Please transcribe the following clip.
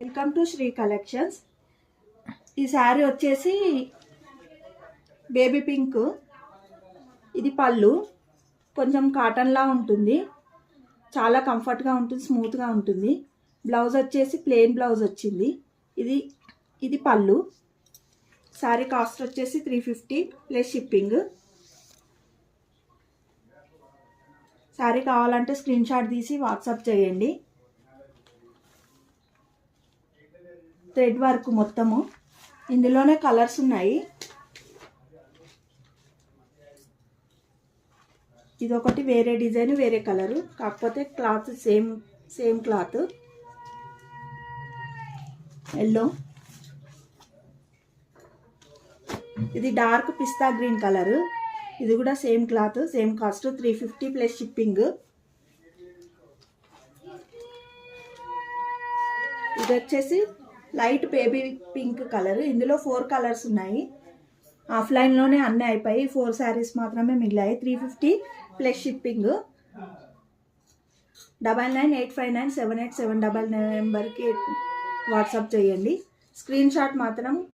Welcome to Shri collections. ఈ శారీ వచ్చేసి baby pink. ఇది పళ్ళు, కొంచెం కాటన్లా ఉంటుంది, చాలా కంఫర్ట్గా ఉంటుంది, స్మూత్గా ఉంటుంది. బ్లౌజ్ వచ్చేసి ప్లెయిన్ బ్లౌజ్ వచ్చింది. ఇది పళ్ళు. శారీ కాస్ట్ వచ్చేసి 350 ప్లస్ షిప్పింగ్. శారీ కావాలంటే స్క్రీన్ షాట్ తీసి వాట్సాప్ చేయండి. థ్రెడ్ వర్క్ మొత్తము, ఇందులోనే కలర్స్ ఉన్నాయి. ఇదొకటి వేరే డిజైన్, వేరే కలరు, కాకపోతే క్లాత్ సేమ్ క్లాత్. ఎల్లో, ఇది డార్క్ పిస్తా గ్రీన్ కలరు. ఇది కూడా same cloth, same cost 350 plus shipping. ఇది వచ్చేసి లైట్ బేబీ పింక్ కలర్. ఇందులో 4 కలర్స్ ఉన్నాయి. ఆఫ్లైన్లోనే అన్నీ అయిపోయి 4 శారీస్ మాత్రమే మిగిలాయి. 350 ప్లస్ షిప్పింగ్. 99859787 నెంబర్కి వాట్సాప్ చేయండి. స్క్రీన్ షాట్ మాత్రం